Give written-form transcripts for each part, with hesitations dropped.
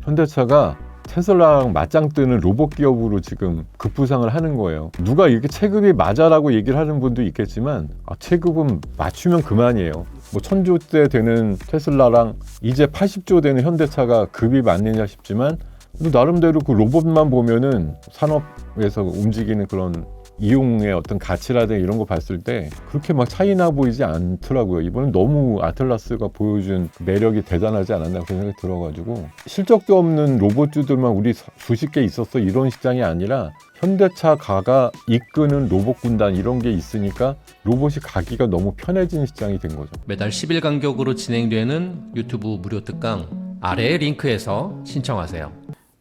현대차가 테슬라랑 맞짱 뜨는 로봇 기업으로 지금 급부상을 하는 거예요. 누가 이렇게 체급이 맞아라고 얘기를 하는 분도 있겠지만 체급은 맞추면 그만이에요. 뭐 1000조대 되는 테슬라랑 이제 80조 되는 현대차가 급이 맞느냐 싶지만 나름대로 그 로봇만 보면은 산업에서 움직이는 그런 이용의 어떤 가치라든가 이런 거 봤을 때 그렇게 막 차이나 보이지 않더라고요. 이번엔 너무 아틀라스가 보여준 매력이 대단하지 않았나 그런 생각이 들어가지고 실적도 없는 로봇주들만 우리 수십 개 있었어 이런 시장이 아니라 현대차가가 이끄는 로봇 군단 이런 게 있으니까 로봇이 가기가 너무 편해진 시장이 된 거죠. 매달 10일 간격으로 진행되는 유튜브 무료 특강 아래의 링크에서 신청하세요.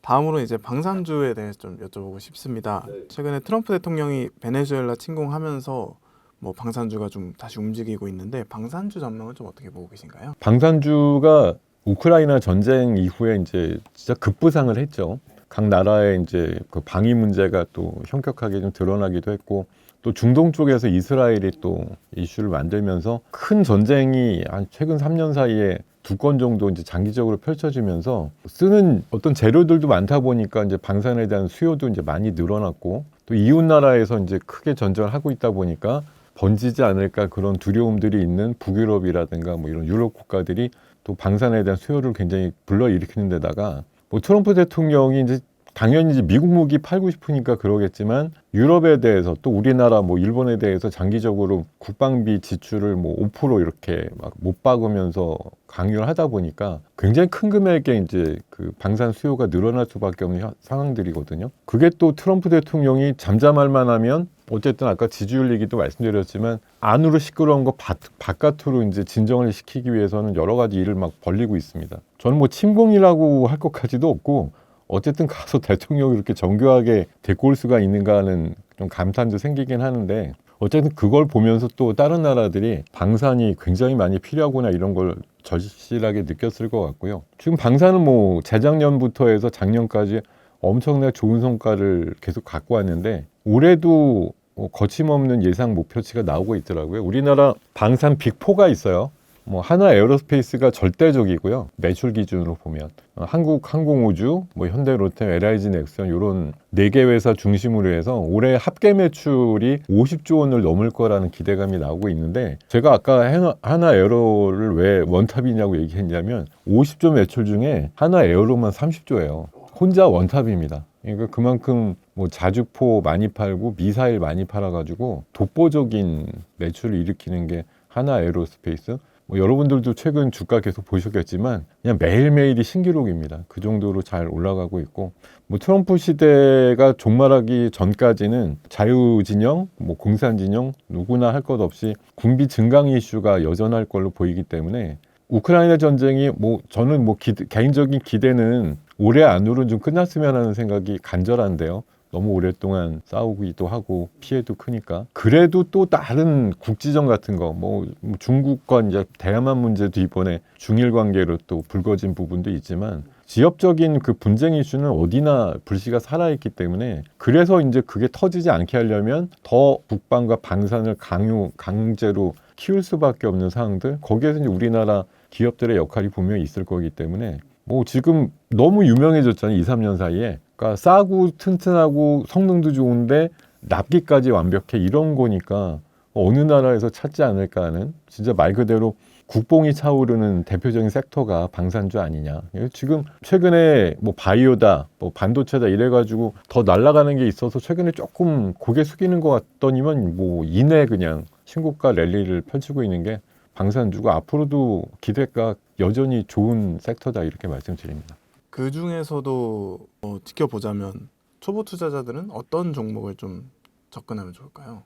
다음으로 이제 방산주에 대해서 좀 여쭤보고 싶습니다. 최근에 트럼프 대통령이 베네수엘라 침공하면서 뭐 방산주가 좀 다시 움직이고 있는데 방산주 전망은 좀 어떻게 보고 계신가요? 방산주가 우크라이나 전쟁 이후에 이제 진짜 급부상을 했죠. 각 나라의 이제 그 방위 문제가 또 현격하게 좀 드러나기도 했고 또 중동 쪽에서 이스라엘이 또 이슈를 만들면서 큰 전쟁이 한 최근 3년 사이에 2건 정도 이제 장기적으로 펼쳐지면서 쓰는 어떤 재료들도 많다 보니까 이제 방산에 대한 수요도 이제 많이 늘어났고 또 이웃 나라에서 이제 크게 전쟁을 하고 있다 보니까 번지지 않을까 그런 두려움들이 있는 북유럽이라든가 뭐 이런 유럽 국가들이 또 방산에 대한 수요를 굉장히 불러일으키는 데다가 뭐 트럼프 대통령이 이제 당연히 이제 미국 무기 팔고 싶으니까 그러겠지만 유럽에 대해서 또 우리나라 뭐 일본에 대해서 장기적으로 국방비 지출을 뭐 5% 이렇게 막 못 박으면서 강요를 하다 보니까 굉장히 큰 금액의 이제 그 방산 수요가 늘어날 수밖에 없는 상황들이거든요. 그게 또 트럼프 대통령이 잠잠할만 하면 어쨌든 아까 지지율 얘기도 말씀드렸지만 안으로 시끄러운 거 바깥으로 이제 진정을 시키기 위해서는 여러 가지 일을 막 벌리고 있습니다. 저는 뭐 침공이라고 할 것까지도 없고 어쨌든 가서 대통령이 이렇게 정교하게 데리고 올 수가 있는가 하는 좀 감탄도 생기긴 하는데 어쨌든 그걸 보면서 또 다른 나라들이 방산이 굉장히 많이 필요하구나 이런 걸 절실하게 느꼈을 것 같고요. 지금 방산은 뭐 재작년부터 해서 작년까지 엄청나게 좋은 성과를 계속 갖고 왔는데 올해도 거침없는 예상 목표치가 나오고 있더라고요. 우리나라 방산 빅4가 있어요. 뭐 하나 에어로스페이스가 절대적이고요. 매출 기준으로 보면 한국항공우주, 뭐 현대로템, LIG 넥슨 이런 4개 회사 중심으로 해서 올해 합계 매출이 50조 원을 넘을 거라는 기대감이 나오고 있는데 제가 아까 하나 에어로를 왜 원탑이냐고 얘기했냐면 50조 매출 중에 하나 에어로만 30조예요. 혼자 원탑입니다. 그러니까 그만큼 뭐 자주포 많이 팔고 미사일 많이 팔아가지고 독보적인 매출을 일으키는 게 하나 에어로스페이스. 뭐 여러분들도 최근 주가 계속 보셨겠지만 그냥 매일매일이 신기록입니다. 그 정도로 잘 올라가고 있고 뭐 트럼프 시대가 종말하기 전까지는 자유진영, 뭐 공산진영 누구나 할 것 없이 군비 증강 이슈가 여전할 걸로 보이기 때문에 우크라이나 전쟁이 뭐 저는 뭐 개인적인 기대는 올해 안으로는 좀 끝났으면 하는 생각이 간절한데요. 너무 오랫동안 싸우기도 하고 피해도 크니까 그래도 또 다른 국지전 같은 거 뭐 중국과 이제 대야만 문제도 이번에 중일 관계로 또 불거진 부분도 있지만 지역적인 그 분쟁 이슈는 어디나 불씨가 살아있기 때문에 그래서 이제 그게 터지지 않게 하려면 더 국방과 방산을 강제로 키울 수밖에 없는 상황들 거기에서 이제 우리나라 기업들의 역할이 분명히 있을 거기 때문에 뭐 지금 너무 유명해졌잖아요. 2, 3년 사이에. 그러니까 싸고 튼튼하고 성능도 좋은데 납기까지 완벽해 이런 거니까 어느 나라에서 찾지 않을까 하는 진짜 말 그대로 국뽕이 차오르는 대표적인 섹터가 방산주 아니냐. 지금 최근에 뭐 바이오다, 뭐 반도체다 이래가지고 더 날아가는 게 있어서 최근에 조금 고개 숙이는 것 같더니만 뭐 이내 그냥 신고가 랠리를 펼치고 있는 게 방산주가 앞으로도 기대가 여전히 좋은 섹터다 이렇게 말씀드립니다. 그 중에서도 지켜보자면 초보 투자자들은 어떤 종목을 좀 접근하면 좋을까요?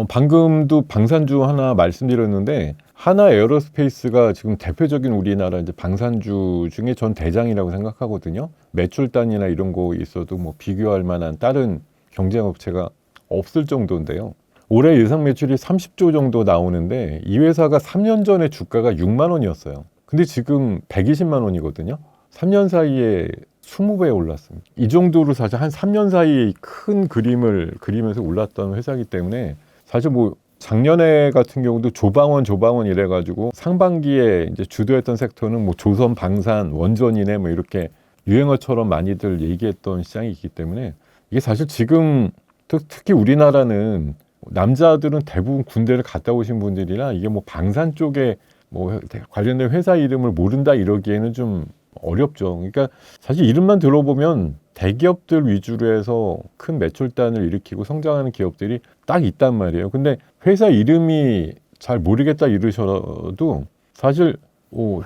방금도 방산주 하나 말씀드렸는데 하나 에어로스페이스가 지금 대표적인 우리나라 이제 방산주 중에 전 대장이라고 생각하거든요. 매출 단위나 이런 거 있어도 뭐 비교할 만한 다른 경쟁 업체가 없을 정도인데요. 올해 예상 매출이 30조 정도 나오는데 이 회사가 3년 전에 주가가 6만 원이었어요. 근데 지금 120만 원이거든요. 3년 사이에 20배 올랐습니다. 이 정도로 사실 한 3년 사이에 큰 그림을 그리면서 올랐던 회사이기 때문에 사실 뭐 작년에 같은 경우도 조방원 이래가지고 상반기에 이제 주도했던 섹터는 뭐 조선 방산, 원전이네 뭐 이렇게 유행어처럼 많이들 얘기했던 시장이 있기 때문에 이게 사실 지금 특히 우리나라는 남자들은 대부분 군대를 갔다 오신 분들이라 이게 뭐 방산 쪽에 뭐 관련된 회사 이름을 모른다 이러기에는 좀 어렵죠. 그러니까 사실 이름만 들어보면 대기업들 위주로 해서 큰 매출단을 일으키고 성장하는 기업들이 딱 있단 말이에요. 근데 회사 이름이 잘 모르겠다 이러셔도 사실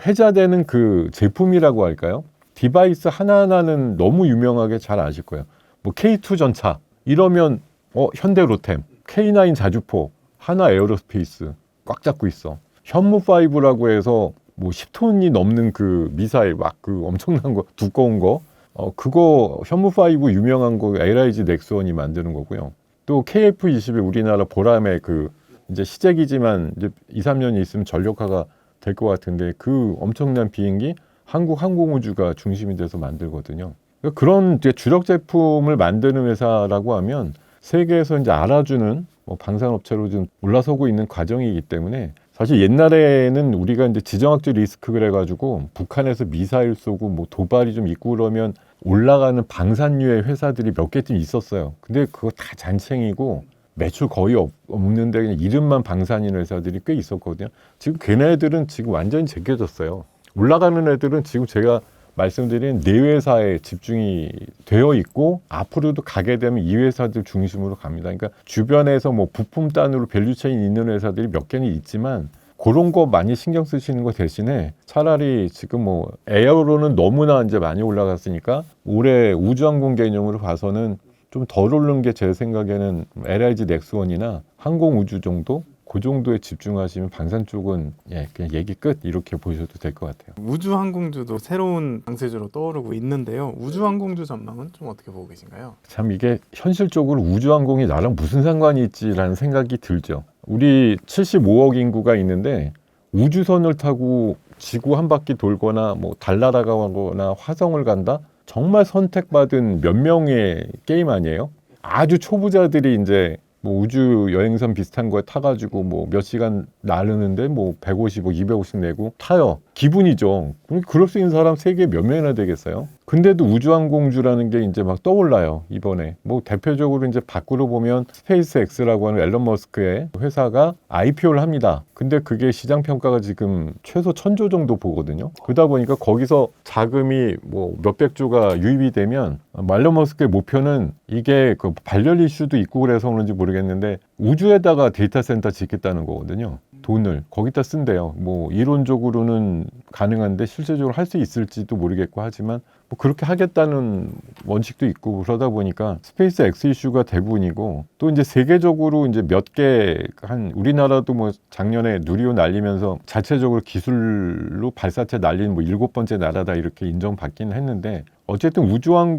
회자되는 그 제품이라고 할까요? 디바이스 하나하나는 너무 유명하게 잘 아실 거예요. 뭐 K2 전차 이러면 현대로템, K9 자주포, 하나 에어로스페이스 꽉 잡고 있어. 현무5라고 해서 뭐 10톤이 넘는 그 미사일 막 그 엄청난 거 두꺼운 거 그거 현무5 유명한 거 LIG 넥스원이 만드는 거고요. 또 KF-21 우리나라 보람의 그 이제 시제기지만 이제 2, 3년이 있으면 전력화가 될 것 같은데 그 엄청난 비행기 한국항공우주가 중심이 돼서 만들거든요. 그러니까 그런 이제 주력 제품을 만드는 회사라고 하면 세계에서 이제 알아주는 방산업체로 좀 올라서고 있는 과정이기 때문에 사실 옛날에는 우리가 이제 지정학적 리스크 그래가지고 북한에서 미사일 쏘고 뭐 도발이 좀 있고 그러면 올라가는 방산류의 회사들이 몇 개쯤 있었어요. 근데 그거 다 잔챙이고 매출 거의 없는데 그냥 이름만 방산인 회사들이 꽤 있었거든요. 지금 걔네들은 지금 완전히 제껴졌어요. 올라가는 애들은 지금 제가 말씀드린 네 회사에 집중이 되어 있고 앞으로도 가게 되면 이 회사들 중심으로 갑니다. 그러니까 주변에서 뭐 부품단으로 밸류체인 있는 회사들이 몇 개는 있지만 그런 거 많이 신경 쓰시는 거 대신에 차라리 지금 뭐 에어로는 너무나 이제 많이 올라갔으니까 올해 우주항공 개념으로 봐서는 좀 덜 오른 게 제 생각에는 LIG 넥스원이나 항공우주 정도? 그 정도에 집중하시면 방산 쪽은 그냥 얘기 끝 이렇게 보셔도 될 것 같아요. 우주항공주도 새로운 강세주로 떠오르고 있는데요. 우주항공주 전망은 좀 어떻게 보고 계신가요? 참 이게 현실적으로 우주항공이 나랑 무슨 상관이 있지라는 생각이 들죠. 우리 75억 인구가 있는데 우주선을 타고 지구 한 바퀴 돌거나 뭐 달 날아가거나 화성을 간다? 정말 선택받은 몇 명의 게임 아니에요? 아주 초보자들이 이제 뭐 우주 여행선 비슷한 거에 타가지고 뭐 몇 시간 나르는데 뭐 150억, 200억씩 내고 타요. 기분이죠. 그럴 수 있는 사람 세계에 몇 명이나 되겠어요? 근데도 우주항공주라는 게 이제 막 떠올라요. 이번에 뭐 대표적으로 이제 밖으로 보면 스페이스X라고 하는 앨런 머스크의 회사가 IPO를 합니다. 근데 그게 시장 평가가 지금 최소 1,000조 정도 보거든요. 그러다 보니까 거기서 자금이 뭐 몇백 조가 유입이 되면 앨런 머스크의 목표는 이게 그 발열 이슈도 있고 그래서 그런지 모르겠는데 우주에다가 데이터 센터 짓겠다는 거거든요. 돈을 거기다 쓴대요. 뭐 이론적으로는 가능한데 실제적으로 할 수 있을지도 모르겠고 하지만 뭐 그렇게 하겠다는 원칙도 있고 그러다 보니까 스페이스 X 이슈가 대부분이고 또 이제 세계적으로 이제 몇 개 한 우리나라도 뭐 작년에 누리호 날리면서 자체적으로 기술로 발사체 날린 뭐 7번째 나라다 이렇게 인정받기는 했는데 어쨌든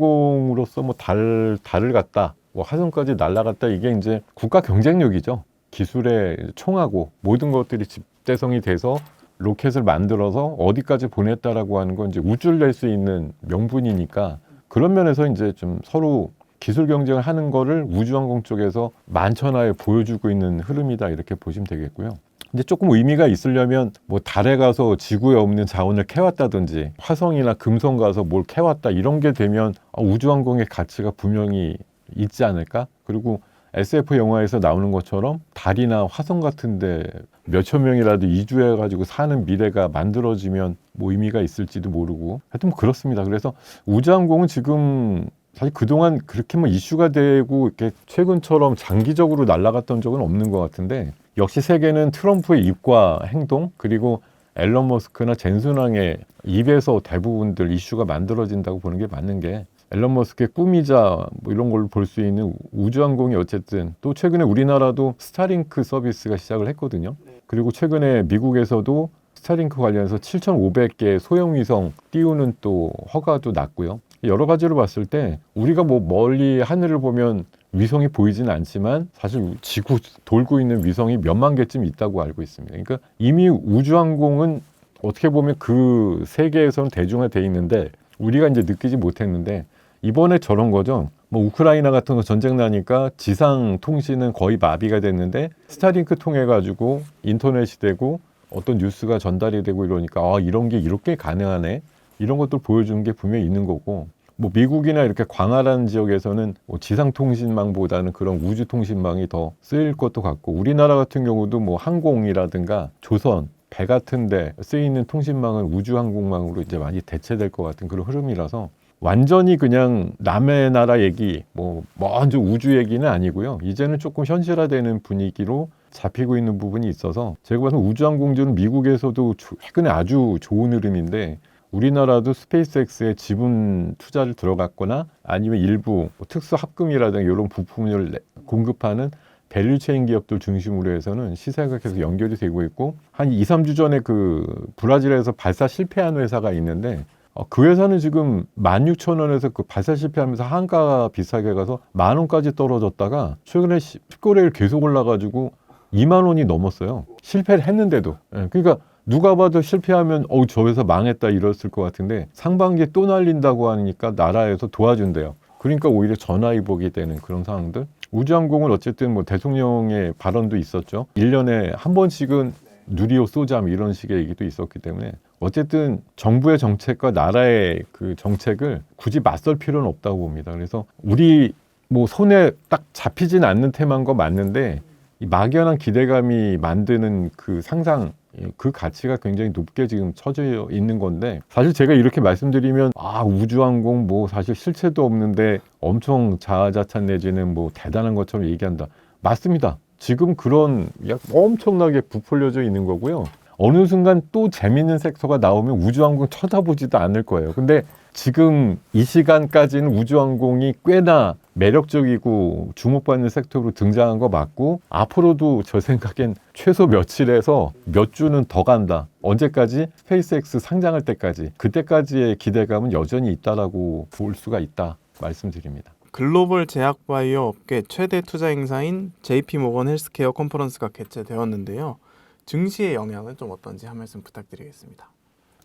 우주항공으로서 뭐 달을 갔다 뭐 화성까지 날아갔다 이게 이제 국가 경쟁력이죠. 기술에 총하고 모든 것들이 집대성이 돼서 로켓을 만들어서 어디까지 보냈다라고 하는 건 이제 우주를 낼 수 있는 명분이니까 그런 면에서 이제 좀 서로 기술 경쟁을 하는 거를 우주항공 쪽에서 만천하에 보여주고 있는 흐름이다 이렇게 보시면 되겠고요. 근데 조금 의미가 있으려면 뭐 달에 가서 지구에 없는 자원을 캐왔다든지 화성이나 금성 가서 뭘 캐왔다 이런 게 되면 우주항공의 가치가 분명히 있지 않을까? 그리고 SF 영화에서 나오는 것처럼 달이나 화성 같은데 몇천 명이라도 이주해가지고 사는 미래가 만들어지면 뭐 의미가 있을지도 모르고 하여튼 뭐 그렇습니다. 그래서 우주항공은 지금 사실 그동안 그렇게 뭐 이슈가 되고 이렇게 최근처럼 장기적으로 날아갔던 적은 없는 것 같은데 역시 세계는 트럼프의 입과 행동 그리고 앨런 머스크나 젠슨왕의 입에서 대부분들 이슈가 만들어진다고 보는 게 맞는 게 앨런 머스크의 꿈이자 뭐 이런 걸로 볼 수 있는 우주항공이 어쨌든 또 최근에 우리나라도 스타링크 서비스가 시작을 했거든요. 그리고 최근에 미국에서도 스타링크 관련해서 7,500개 소형 위성 띄우는 또 허가도 났고요. 여러 가지로 봤을 때 우리가 뭐 멀리 하늘을 보면 위성이 보이지는 않지만 사실 지구 돌고 있는 위성이 몇만 개쯤 있다고 알고 있습니다. 그러니까 이미 우주항공은 어떻게 보면 그 세계에서는 대중화돼 있는데 우리가 이제 느끼지 못했는데 이번에 저런 거죠. 뭐 우크라이나 같은 거 전쟁 나니까 지상 통신은 거의 마비가 됐는데 스타링크 통해 가지고 인터넷이 되고 어떤 뉴스가 전달이 되고 이러니까 이런 게 이렇게 가능하네. 이런 것들 보여주는 게 분명히 있는 거고 뭐 미국이나 이렇게 광활한 지역에서는 뭐 지상통신망보다는 그런 우주통신망이 더 쓰일 것도 같고 우리나라 같은 경우도 뭐 항공이라든가 조선, 배 같은 데 쓰이는 통신망은 우주항공망으로 이제 많이 대체될 것 같은 그런 흐름이라서 완전히 그냥 남의 나라 얘기, 뭐 먼저 우주 얘기는 아니고요. 이제는 조금 현실화되는 분위기로 잡히고 있는 부분이 있어서 제가 봐서 우주항공주는 미국에서도 최근에 아주 좋은 흐름인데 우리나라도 스페이스X에 지분 투자를 들어갔거나 아니면 일부 뭐 특수 합금이라든가 이런 부품을 공급하는 밸류체인 기업들 중심으로 해서는 시세가 계속 연결이 되고 있고 한 2, 3주 전에 그 브라질에서 발사 실패한 회사가 있는데 그 회사는 지금 16,000원에서 그 발사 실패하면서 한가 비싸게 가서 10,000원까지 떨어졌다가 최근에 10거래일 계속 올라가지고 2만 원이 넘었어요. 실패를 했는데도. 그러니까 누가 봐도 실패하면 저 회사 망했다 이랬을 것 같은데 상반기에 또 날린다고 하니까 나라에서 도와준대요. 그러니까 오히려 전화위복이 되는 그런 상황들. 우주항공은 어쨌든 뭐 대통령의 발언도 있었죠. 1년에 한 번씩은 누리호 쏘자 이런 식의 얘기도 있었기 때문에 어쨌든 정부의 정책과 나라의 그 정책을 굳이 맞설 필요는 없다고 봅니다. 그래서 우리 뭐 손에 딱 잡히진 않는 테마인 거 맞는데 이 막연한 기대감이 만드는 그 상상 그 가치가 굉장히 높게 지금 처져 있는 건데 사실 제가 이렇게 말씀드리면 우주항공 뭐 사실 실체도 없는데 엄청 자아자찬 내지는 뭐 대단한 것처럼 얘기한다. 맞습니다. 지금 그런 엄청나게 부풀려져 있는 거고요. 어느 순간 또 재밌는 섹터가 나오면 우주항공 쳐다보지도 않을 거예요. 근데 지금 이 시간까지는 우주항공이 꽤나 매력적이고 주목받는 섹터로 등장한 거 맞고 앞으로도 저 생각엔 최소 며칠에서 몇 주는 더 간다. 언제까지? 스페이스X 상장할 때까지. 그때까지의 기대감은 여전히 있다라고 볼 수가 있다 말씀드립니다. 글로벌 제약바이오 업계 최대 투자 행사인 JP모건 헬스케어 컨퍼런스가 개최되었는데요. 증시의 영향은 좀 어떤지 한 말씀 부탁드리겠습니다.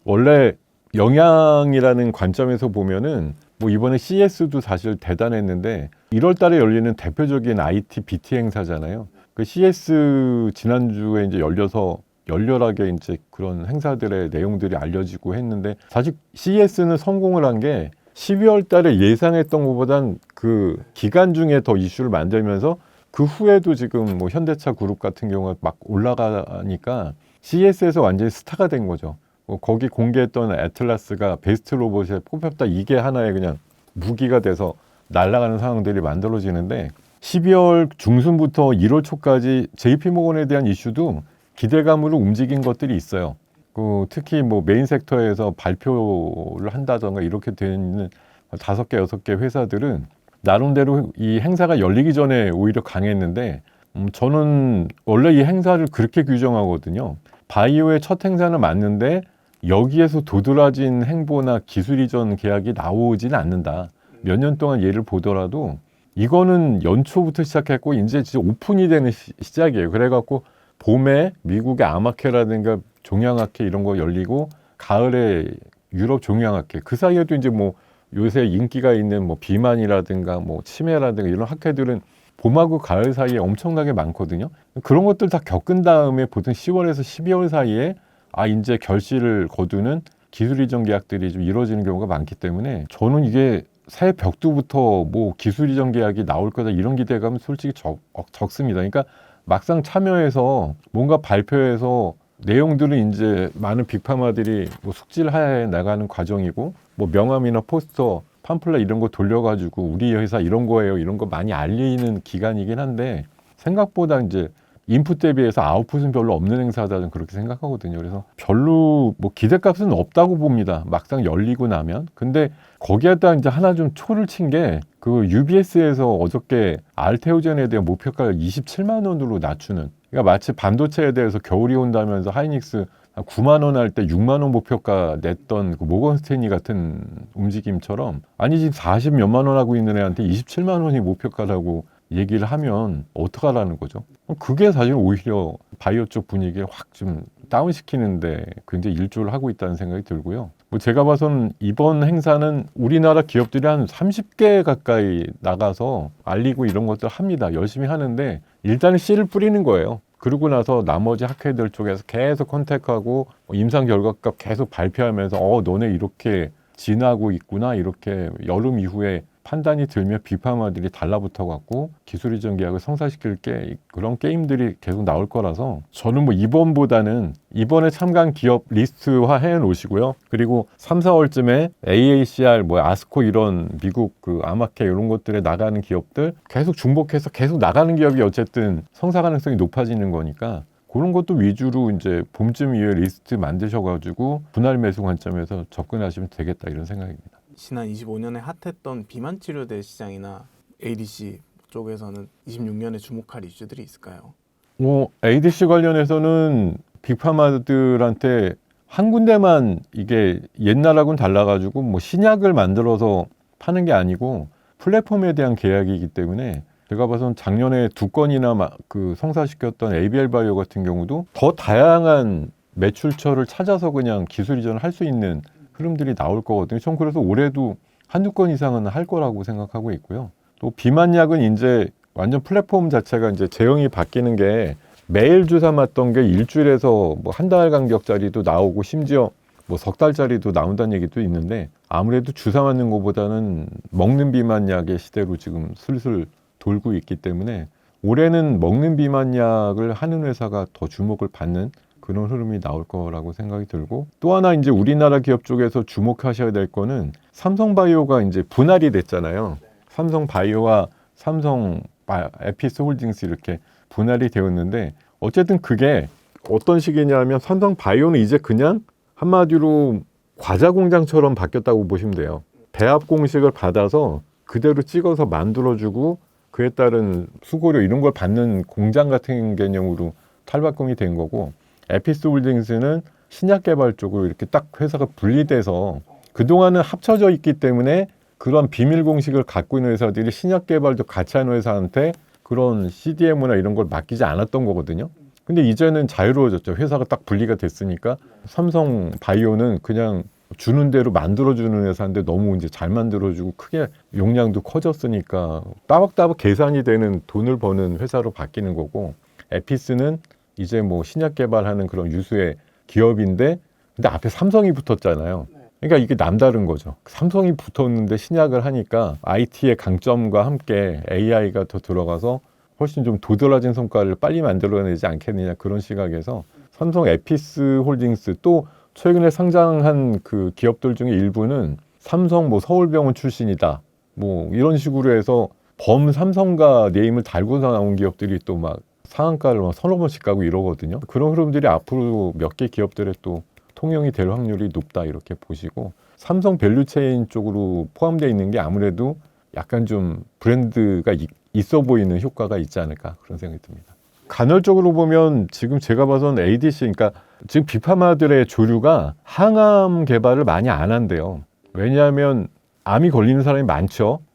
원래 영향이라는 관점에서 보면은 뭐 이번에 CES도 사실 대단했는데 1월 달에 열리는 대표적인 IT BT 행사잖아요. 그 CES 지난주에 이제 열려서 열렬하게 이제 그런 행사들의 내용들이 알려지고 했는데 사실 CES는 성공을 한 게 12월 달에 예상했던 것보단 그 기간 중에 더 이슈를 만들면서 그 후에도 지금 뭐 현대차 그룹 같은 경우가 막 올라가니까 CES에서 완전히 스타가 된 거죠. 거기 공개했던 애틀라스가 베스트 로봇에 뽑혔다. 이게 하나의 그냥 무기가 돼서 날아가는 상황들이 만들어지는데 12월 중순부터 1월 초까지 JP모건에 대한 이슈도 기대감으로 움직인 것들이 있어요. 특히 뭐 메인 섹터에서 발표를 한다던가 이렇게 되는 5개, 6개 회사들은 나름대로 이 행사가 열리기 전에 오히려 강했는데 저는 원래 이 행사를 그렇게 규정하거든요. 바이오의 첫 행사는 맞는데 여기에서 도드라진 행보나 기술 이전 계약이 나오진 않는다. 몇 년 동안 예를 보더라도 이거는 연초부터 시작했고 이제 진짜 오픈이 되는 시작이에요. 그래갖고 봄에 미국의 아마케라든가 종양학회 이런 거 열리고 가을에 유럽 종양학회 그 사이에도 이제 뭐 요새 인기가 있는 뭐 비만이라든가 뭐 치매라든가 이런 학회들은 봄하고 가을 사이에 엄청나게 많거든요. 그런 것들 다 겪은 다음에 보통 10월에서 12월 사이에 이제 결실을 거두는 기술 이전 계약들이 좀 이루어지는 경우가 많기 때문에 저는 이게 새해 벽두부터 뭐 기술 이전 계약이 나올 거다 이런 기대감은 솔직히 적습니다. 그러니까 막상 참여해서 뭔가 발표해서 내용들은 이제 많은 빅파마들이 뭐 숙지해 나가는 과정이고 뭐 명함이나 포스터, 팜플렛 이런 거 돌려가지고 우리 회사 이런 거예요 이런 거 많이 알리는 기간이긴 한데 생각보다 이제 인풋 대비해서 아웃풋은 별로 없는 행사다 저는 그렇게 생각하거든요. 그래서 별로 뭐 기대값은 없다고 봅니다. 막상 열리고 나면. 근데 거기에다 이제 하나 좀 초를 친 게 그 UBS에서 어저께 알테오젠에 대한 목표가를 27만 원으로 낮추는. 그러니까 마치 반도체에 대해서 겨울이 온다면서 하이닉스 9만 원 할 때 6만 원 목표가 냈던 그 모건 스탠리 같은 움직임처럼 아니 지금 40 몇만 원 하고 있는 애한테 27만 원이 목표가라고 얘기를 하면 어떡하라는 거죠? 그게 사실 오히려 바이오 쪽 분위기를 확 좀 다운시키는데 굉장히 일조를 하고 있다는 생각이 들고요. 뭐 제가 봐서는 이번 행사는 우리나라 기업들이 한 30개 가까이 나가서 알리고 이런 것들 합니다. 열심히 하는데 일단은 씨를 뿌리는 거예요. 그러고 나서 나머지 학회들 쪽에서 계속 컨택하고 임상 결과값 계속 발표하면서 너네 이렇게 지나고 있구나, 이렇게 여름 이후에 판단이 들면 비파마들이 달라붙어 갖고 기술 이전 계약을 성사시킬 그런 게임들이 계속 나올 거라서 저는 뭐 이번보다는 이번에 참가한 기업 리스트화 해 놓으시고요. 그리고 3, 4월쯤에 AACR, 아스코 이런 미국 그 아마케 이런 것들에 나가는 기업들 계속 중복해서 계속 나가는 기업이 어쨌든 성사 가능성이 높아지는 거니까 그런 것도 위주로 이제 봄쯤 이후에 리스트 만드셔가지고 분할 매수 관점에서 접근하시면 되겠다 이런 생각입니다. 지난 25년에 핫했던 비만 치료제 시장이나 ADC 쪽에서는 26년에 주목할 이슈들이 있을까요? ADC 관련해서는 빅파마들한테 한 군데만 이게 옛날하고는 달라가지고 뭐 신약을 만들어서 파는 게 아니고 플랫폼에 대한 계약이기 때문에 제가 봐서는 작년에 2건이나 그 성사시켰던 ABL 바이오 같은 경우도 더 다양한 매출처를 찾아서 그냥 기술 이전을 할 수 있는 흐름들이 나올 거거든요. 전 그래서 올해도 한두 건 이상은 할 거라고 생각하고 있고요. 또 비만약은 이제 완전 플랫폼 자체가 이제 제형이 바뀌는 게 매일 주사 맞던 게 일주일에서 뭐 한 달 간격짜리도 나오고 심지어 뭐 석 달짜리도 나온다는 얘기도 있는데 아무래도 주사 맞는 것보다는 먹는 비만약의 시대로 지금 슬슬 돌고 있기 때문에 올해는 먹는 비만약을 하는 회사가 더 주목을 받는 그런 흐름이 나올 거라고 생각이 들고 또 하나 이제 우리나라 기업 쪽에서 주목하셔야 될 거는 삼성바이오가 이제 분할이 됐잖아요. 삼성바이오와 에피스 홀딩스 이렇게 분할이 되었는데 어쨌든 그게 어떤 식이냐면 삼성바이오는 이제 그냥 한마디로 과자 공장처럼 바뀌었다고 보시면 돼요. 배합 공식을 받아서 그대로 찍어서 만들어주고 그에 따른 수고료 이런 걸 받는 공장 같은 개념으로 탈바꿈이 된 거고 에피스 홀딩스는 신약 개발 쪽으로 이렇게 딱 회사가 분리돼서 그동안은 합쳐져 있기 때문에 그런 비밀 공식을 갖고 있는 회사들이 신약 개발도 같이 하는 회사한테 그런 CDMO나 이런 걸 맡기지 않았던 거거든요. 근데 이제는 자유로워졌죠. 회사가 딱 분리가 됐으니까 삼성 바이오는 그냥 주는 대로 만들어주는 회사인데 너무 이제 잘 만들어주고 크게 용량도 커졌으니까 따박따박 계산이 되는 돈을 버는 회사로 바뀌는 거고 에피스는 이제 뭐 신약 개발하는 그런 유수의 기업인데 근데 앞에 삼성이 붙었잖아요. 그러니까 이게 남다른 거죠. 삼성이 붙었는데 신약을 하니까 IT의 강점과 함께 AI가 더 들어가서 훨씬 좀 도드라진 성과를 빨리 만들어내지 않겠느냐 그런 시각에서 삼성 에피스 홀딩스 또 최근에 상장한 그 기업들 중에 일부는 삼성 뭐 서울병원 출신이다 뭐 이런 식으로 해서 범 삼성가 네임을 달고서 나온 기업들이 또 막 상한가를 막 서너 번씩 가고 이러거든요. 그런 흐름들이 앞으로 몇 개 기업들에 또 통용이 될 확률이 높다 이렇게 보시고 삼성 밸류체인 쪽으로 포함되어 있는 게 아무래도 약간 좀 브랜드가 있어 보이는 효과가 있지 않을까 그런 생각이 듭니다. 간헐적으로 보면 지금 제가 봐서는 ADC 그러니까 지금 비파마들의 조류가 항암 개발을 많이 안 한대요. 왜냐하면 암이 걸리는 사람이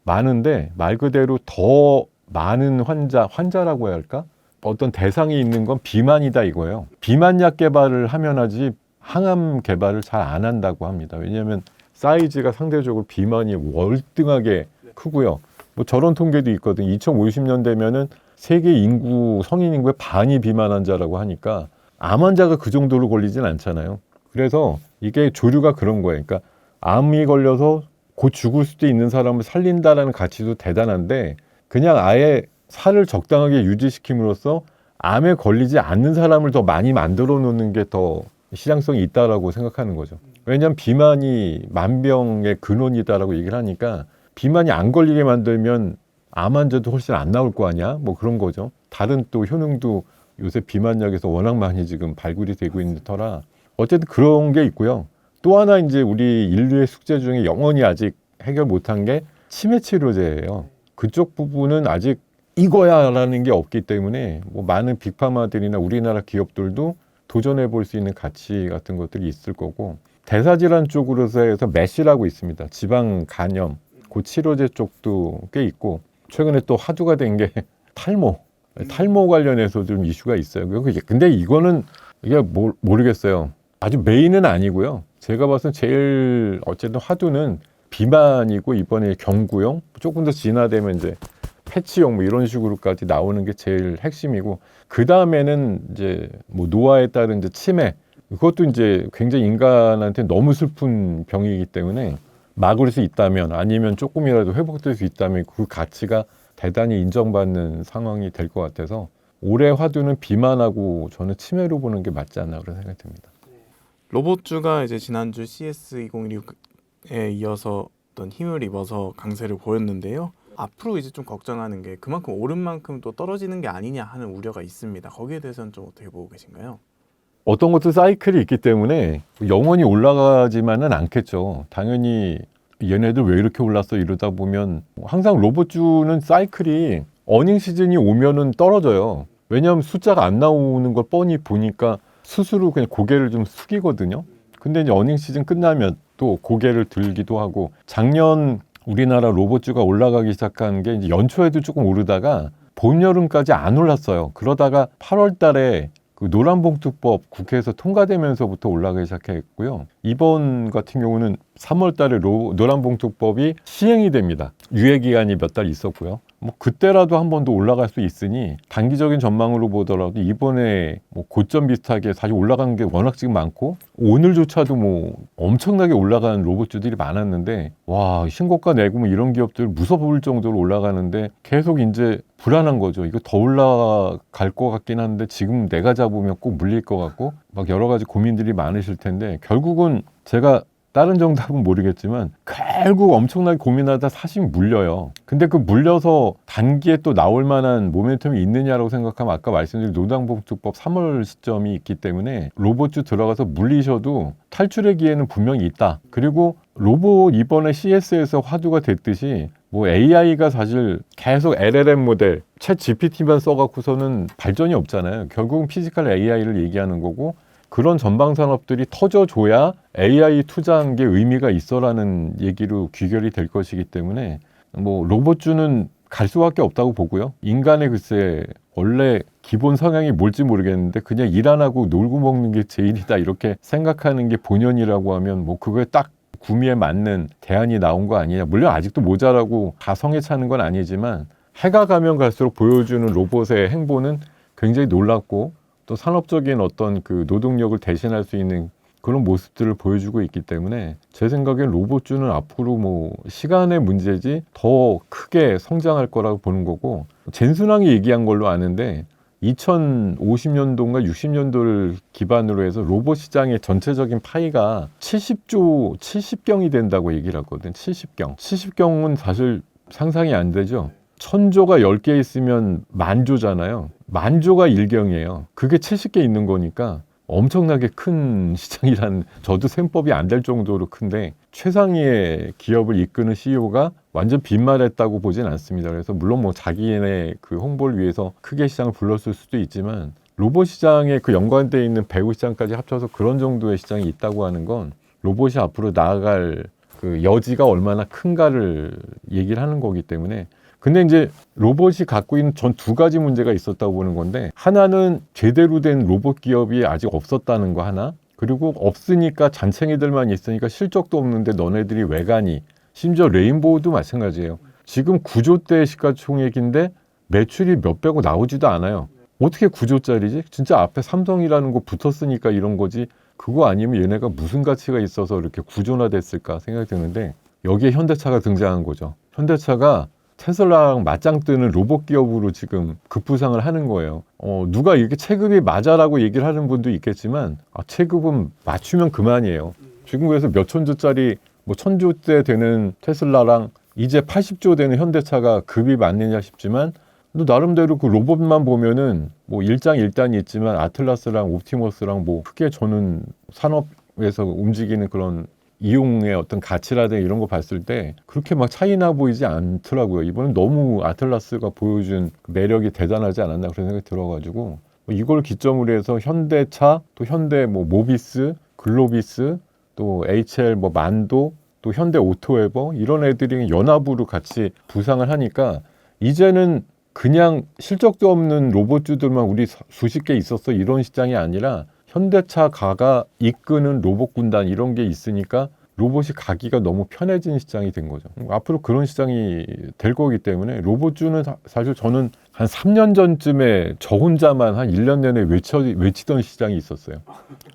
많은데 말 그대로 더 많은 환자라고 해야 할까? 어떤 대상이 있는 건 비만이다 이거예요. 비만약 개발을 하면 하지 항암 개발을 잘 안 한다고 합니다. 왜냐하면 사이즈가 상대적으로 비만이 월등하게 크고요. 뭐 저런 통계도 있거든요. 2050년 되면은 세계 성인 인구의 반이 비만 환자라고 하니까 암 환자가 그 정도로 걸리진 않잖아요. 그래서 이게 조류가 그런 거예요. 그러니까 암이 걸려서 곧 죽을 수도 있는 사람을 살린다라는 가치도 대단한데 그냥 아예 살을 적당하게 유지시킴으로써 암에 걸리지 않는 사람을 더 많이 만들어 놓는 게 더 시장성이 있다라고 생각하는 거죠. 왜냐하면 비만이 만병의 근원이다라고 얘기를 하니까 비만이 안 걸리게 만들면 암 환자도 훨씬 안 나올 거 아니야? 뭐 그런 거죠. 다른 또 효능도 요새 비만약에서 워낙 많이 지금 발굴이 되고 있는 터라 어쨌든 그런 게 있고요. 또 하나 이제 우리 인류의 숙제 중에 영원히 아직 해결 못한 게 치매 치료제예요. 그쪽 부분은 아직 이거야라는 게 없기 때문에 뭐 많은 빅파마들이나 우리나라 기업들도 도전해 볼 수 있는 가치 같은 것들이 있을 거고 대사질환 쪽으로 해서 메시라고 있습니다. 지방 간염 그 치료제 쪽도 꽤 있고 최근에 또 화두가 된 게 탈모 관련해서 좀 이슈가 있어요. 근데 이거는 이게 모르겠어요. 아주 메인은 아니고요. 제가 봐서는 제일 어쨌든 화두는 비만이고 이번에 경구용 조금 더 진화되면 이제 패치용 뭐 이런 식으로까지 나오는 게 제일 핵심이고, 그 다음에는 이제 뭐 노화에 따른 이제 치매, 그것도 이제 굉장히 인간한테 너무 슬픈 병이기 때문에 막을 수 있다면, 아니면 조금이라도 회복될 수 있다면 그 가치가 대단히 인정받는 상황이 될 것 같아서 올해 화두는 비만하고 저는 치매로 보는 게 맞지 않나 그런 생각이 듭니다. 로봇주가 이제 지난주 CS2016에 이어서 어떤 힘을 입어서 강세를 보였는데요. 앞으로 이제 좀 걱정하는 게 그만큼 오른 만큼 또 떨어지는 게 아니냐 하는 우려가 있습니다. 거기에 대해서는 좀 어떻게 보고 계신가요? 어떤 것도 사이클이 있기 때문에 영원히 올라가지만은 않겠죠. 당연히 얘네들 왜 이렇게 올랐어 이러다 보면, 항상 로봇주는 사이클이 어닝 시즌이 오면은 떨어져요. 왜냐하면 숫자가 안 나오는 걸 뻔히 보니까 스스로 그냥 고개를 좀 숙이거든요. 근데 이제 어닝 시즌 끝나면 또 고개를 들기도 하고, 작년 우리나라 로봇주가 올라가기 시작한 게 이제 연초에도 조금 오르다가 봄, 여름까지 안 올랐어요. 그러다가 8월 달에 그 노란봉투법 국회에서 통과되면서부터 올라가기 시작했고요. 이번 같은 경우는 3월 달에 노란봉투법이 시행이 됩니다. 유예 기간이 몇 달 있었고요. 뭐 그때라도 한 번 더 올라갈 수 있으니 단기적인 전망으로 보더라도 이번에 뭐 고점 비슷하게 사실 올라간 게 워낙 지금 많고, 오늘조차도 뭐 엄청나게 올라가는 로봇주들이 많았는데, 와, 신고가 내고 뭐 이런 기업들 무서울 정도로 올라가는데 계속 이제 불안한 거죠. 이거 더 올라갈 것 같긴 한데 지금 내가 잡으면 꼭 물릴 것 같고, 막 여러 가지 고민들이 많으실 텐데, 결국은 제가 다른 정답은 모르겠지만 결국 엄청나게 고민하다 사실 물려요. 근데 그 물려서 단기에 또 나올 만한 모멘텀이 있느냐라고 생각하면 아까 말씀드린 노란봉투법 3월 시점이 있기 때문에 로봇주 들어가서 물리셔도 탈출의 기회는 분명히 있다. 그리고 로봇 이번에 CS에서 화두가 됐듯이 뭐 AI가 사실 계속 LLM 모델, 챗 GPT만 써갖고서는 발전이 없잖아요. 결국은 피지컬 AI를 얘기하는 거고, 그런 전방 산업들이 터져줘야 AI 투자한 게 의미가 있어라는 얘기로 귀결이 될 것이기 때문에 뭐 로봇주는 갈 수밖에 없다고 보고요. 인간의 글쎄 원래 기본 성향이 뭘지 모르겠는데 그냥 일 안 하고 놀고 먹는 게 제일이다 이렇게 생각하는 게 본연이라고 하면 뭐 그거에 딱 구미에 맞는 대안이 나온 거 아니냐. 물론 아직도 모자라고 가성에 차는 건 아니지만 해가 가면 갈수록 보여주는 로봇의 행보는 굉장히 놀랍고, 또 산업적인 어떤 그 노동력을 대신할 수 있는 그런 모습들을 보여주고 있기 때문에 제 생각엔 로봇주는 앞으로 뭐 시간의 문제지 더 크게 성장할 거라고 보는 거고, 젠순왕이 얘기한 걸로 아는데 2050년도인가 60년도를 기반으로 해서 로봇 시장의 전체적인 파이가 70병이 된다고 얘기를 하거든. 70경은 사실 상상이 안 되죠. 1000조가 10개 있으면 10,000조잖아요. 10,000조가 1경이에요. 그게 70개 있는 거니까 엄청나게 큰 시장이란, 저도 셈법이 안 될 정도로 큰데, 최상위의 기업을 이끄는 CEO가 완전 빈말했다고 보진 않습니다. 그래서 물론 뭐 자기네 그 홍보를 위해서 크게 시장을 불렀을 수도 있지만, 로봇 시장에 그 연관되어 있는 배우 시장까지 합쳐서 그런 정도의 시장이 있다고 하는 건 로봇이 앞으로 나아갈 그 여지가 얼마나 큰가를 얘기를 하는 거기 때문에. 근데 이제 로봇이 갖고 있는 전 두 가지 문제가 있었다고 보는 건데, 하나는 제대로 된 로봇 기업이 아직 없었다는 거 하나, 그리고 없으니까 잔챙이들만 있으니까 실적도 없는데 너네들이 왜 가니. 심지어 레인보우도 마찬가지예요. 지금 9조대 시가총액인데 매출이 몇백억 나오지도 않아요. 어떻게 9조짜리지? 진짜 앞에 삼성이라는 거 붙었으니까 이런 거지, 그거 아니면 얘네가 무슨 가치가 있어서 이렇게 구조나 됐을까 생각이 드는데, 여기에 현대차가 등장한 거죠. 현대차가 테슬라랑 맞짱 뜨는 로봇 기업으로 지금 급부상을 하는 거예요. 누가 이렇게 체급이 맞아라고 얘기를 하는 분도 있겠지만, 체급은 맞추면 그만이에요. 지금 그래서 몇 천조짜리, 뭐 1000조대 되는 테슬라랑 이제 80조 되는 현대차가 급이 맞느냐 싶지만, 또 나름대로 그 로봇만 보면은 뭐 일장일단이 있지만 아틀라스랑 옵티머스랑 뭐 크게 저는 산업에서 움직이는 그런 이용의 어떤 가치라든가 이런 거 봤을 때 그렇게 막 차이나 보이지 않더라고요. 이번엔 너무 아틀라스가 보여준 매력이 대단하지 않았나 그런 생각이 들어가지고, 이걸 기점으로 해서 현대차, 또 현대 뭐 모비스, 글로비스, 또 HL 뭐 만도, 또 현대 오토웨버 이런 애들이 연합으로 같이 부상을 하니까 이제는 그냥 실적도 없는 로봇주들만 우리 수십 개 있었어 이런 시장이 아니라 현대차 가가 이끄는 로봇 군단 이런 게 있으니까 로봇이 가기가 너무 편해진 시장이 된 거죠. 앞으로 그런 시장이 될 거기 때문에 로봇주는 사실 저는 한 3년 전쯤에 저 혼자만 한 1년 내내 외치던 시장이 있었어요.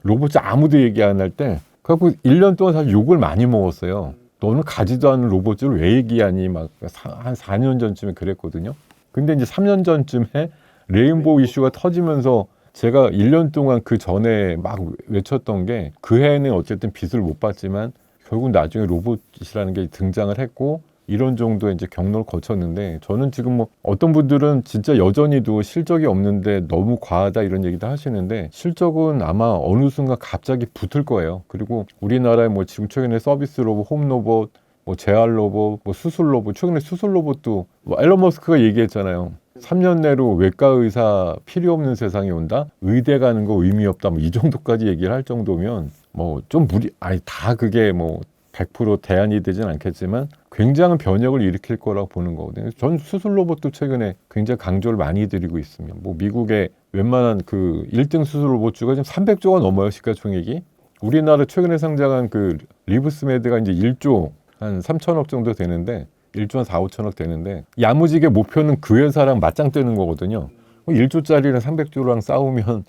로봇주 아무도 얘기 안 할 때 그래갖고 1년 동안 사실 욕을 많이 먹었어요. 너는 가지도 않은 로봇주를 왜 얘기하니 막 한 4년 전쯤에 그랬거든요. 근데 이제 3년 전쯤에 레인보우 이슈가 터지면서 제가 1년 동안 그 전에 막 외쳤던 게 그 해에는 어쨌든 빚을 못 봤지만 결국 나중에 로봇이라는 게 등장을 했고 이런 정도의 이제 경로를 거쳤는데 저는 지금 뭐 어떤 분들은 진짜 여전히도 실적이 없는데 너무 과하다 이런 얘기도 하시는데 실적은 아마 어느 순간 갑자기 붙을 거예요. 그리고 우리나라에 뭐 지금 최근에 서비스 로봇, 홈 로봇, 뭐 재활 로봇, 뭐 수술 로봇, 최근에 수술 로봇도 뭐 앨런 머스크가 얘기했잖아요. 3년 내로 외과 의사 필요 없는 세상이 온다. 의대 가는 거 의미 없다. 뭐 이 정도까지 얘기를 할 정도면 뭐 좀 아니 다 그게 뭐 100% 대안이 되진 않겠지만 굉장한 변혁을 일으킬 거라고 보는 거거든요. 전 수술 로봇도 최근에 굉장히 강조를 많이 드리고 있습니다. 뭐 미국의 웬만한 그 1등 수술 로봇주가 지금 300조가 넘어요, 시가총액이. 우리나라 최근에 상장한 그 리브스메드가 이제 1조 한 3천억 정도 되는데 1조 한 4, 5천억 되는데 야무지게 목표는 그 회사랑 맞짱 뜨는 거거든요. 1조짜리랑 300조랑 싸우면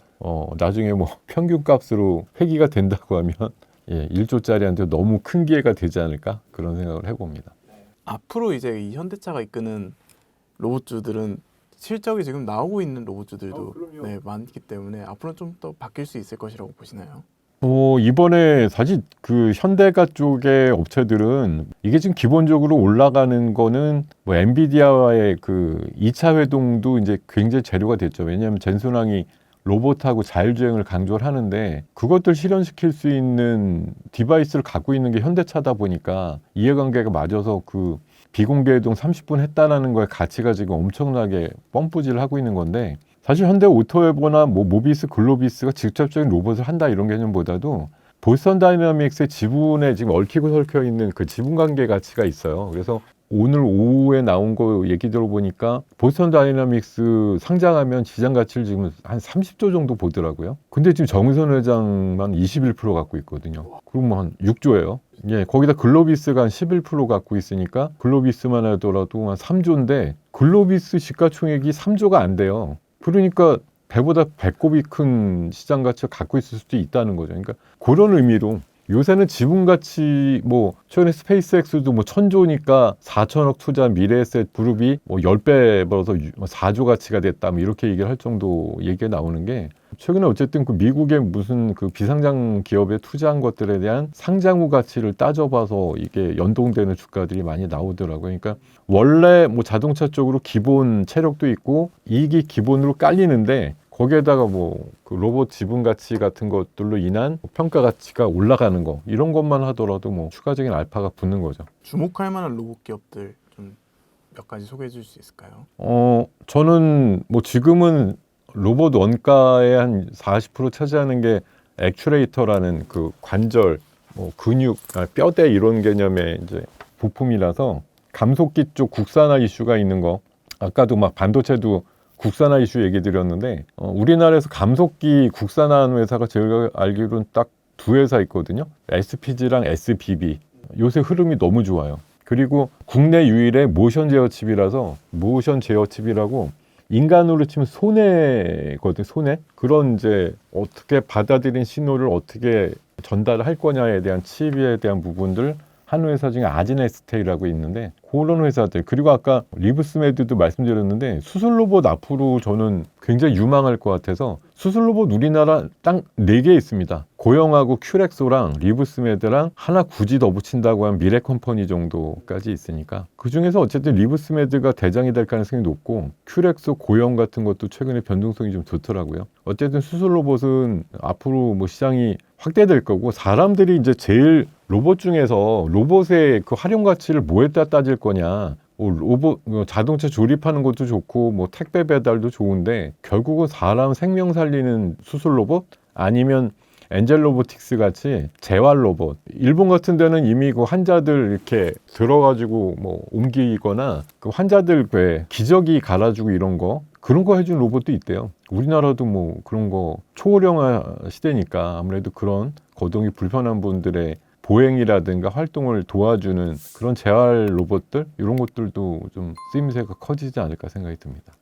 나중에 뭐 평균값으로 회귀가 된다고 하면 1조짜리한테 너무 큰 기회가 되지 않을까 그런 생각을 해봅니다. 앞으로 이제 이 현대차가 이끄는 로봇주들은 실적이 지금 나오고 있는 로봇주들도 네, 많기 때문에 앞으로 좀 더 바뀔 수 있을 것이라고 보시나요? 이번에 사실 그 현대가 쪽의 업체들은 이게 지금 기본적으로 올라가는 거는 뭐 엔비디아와의 그 2차 회동도 이제 굉장히 재료가 됐죠. 왜냐하면 젠슨왕이 로봇하고 자율주행을 강조를 하는데 그것들 실현시킬 수 있는 디바이스를 갖고 있는 게 현대차다 보니까 이해관계가 맞아서 그 비공개 회동 30분 했다라는 거에 가치가 지금 엄청나게 펌프질을 하고 있는 건데 사실 현대 오토웨버나 뭐 모비스, 글로비스가 직접적인 로봇을 한다 이런 개념보다도 보스턴 다이나믹스의 지분에 지금 얽히고 설켜 있는 그 지분 관계 가치가 있어요. 그래서 오늘 오후에 나온 거 얘기 들어보니까 보스턴 다이나믹스 상장하면 시장 가치를 지금 한 30조 정도 보더라고요. 근데 지금 정의선 회장만 21% 갖고 있거든요. 그럼 한 6조예요. 예, 거기다 글로비스가 한 11% 갖고 있으니까 글로비스만 하더라도 한 3조인데 글로비스 시가총액이 3조가 안 돼요. 그러니까 배보다 배꼽이 큰 시장 가치를 갖고 있을 수도 있다는 거죠. 그러니까 그런 의미로 요새는 지분 가치 뭐 최근에 스페이스X도 뭐 1000조니까 4천억 투자한 미래에셋 그룹이 뭐 10배 벌어서 4조 가치가 됐다 뭐 이렇게 얘기를 할 정도 얘기가 나오는 게 최근에 어쨌든 그 미국의 무슨 그 비상장 기업에 투자한 것들에 대한 상장 후 가치를 따져봐서 이게 연동되는 주가들이 많이 나오더라고요. 그러니까 원래 뭐 자동차 쪽으로 기본 체력도 있고 이익이 기본으로 깔리는데 거기에다가 뭐 그 로봇 지분 가치 같은 것들로 인한 평가 가치가 올라가는 거 이런 것만 하더라도 뭐 추가적인 알파가 붙는 거죠. 주목할 만한 로봇 기업들 좀 몇 가지 소개해 줄 수 있을까요? 저는 뭐 지금은 로봇 원가의 한 40% 차지하는 게 액추레이터라는 그 관절, 뭐 근육, 뼈대 이런 개념의 이제 부품이라서 감속기 쪽 국산화 이슈가 있는 거. 아까도 막 반도체도 국산화 이슈 얘기 드렸는데 우리나라에서 감속기 국산화하는 회사가 제가 알기로는 딱 두 회사 있거든요. SPG랑 SBB. 요새 흐름이 너무 좋아요. 그리고 국내 유일의 모션 제어 칩이라서 모션 제어 칩이라고 인간으로 치면 손해거든, 손해. 그런 이제 어떻게 받아들인 신호를 어떻게 전달할 거냐에 대한 칩에 대한 부분들 한 회사 중에 아지네스테이라고 있는데 그런 회사들 그리고 아까 리브스메드도 말씀드렸는데 수술 로봇 앞으로 저는 굉장히 유망할 것 같아서 수술 로봇 우리나라 딱 4개 있습니다. 고영하고 큐렉소랑 리브스메드랑 하나 굳이 더 붙인다고 하면 미래 컴퍼니 정도까지 있으니까 그중에서 어쨌든 리브스메드가 대장이 될 가능성이 높고 큐렉소, 고영 같은 것도 최근에 변동성이 좀 좋더라고요. 어쨌든 수술 로봇은 앞으로 뭐 시장이 확대될 거고 사람들이 이제 제일 로봇 중에서 로봇의 그 활용 가치를 뭐에다 따질 거냐. 로봇 자동차 조립하는 것도 좋고 뭐 택배 배달도 좋은데 결국은 사람 생명 살리는 수술 로봇 아니면 엔젤 로보틱스 같이 재활 로봇. 일본 같은 데는 이미 그 환자들 이렇게 들어가지고 뭐 옮기거나 그 환자들 왜 기저귀 갈아주고 이런 거 그런 거 해준 로봇도 있대요. 우리나라도 뭐 그런 거 초고령화 시대니까 아무래도 그런 거동이 불편한 분들의 보행이라든가 활동을 도와주는 그런 재활 로봇들 이런 것들도 좀 쓰임새가 커지지 않을까 생각이 듭니다.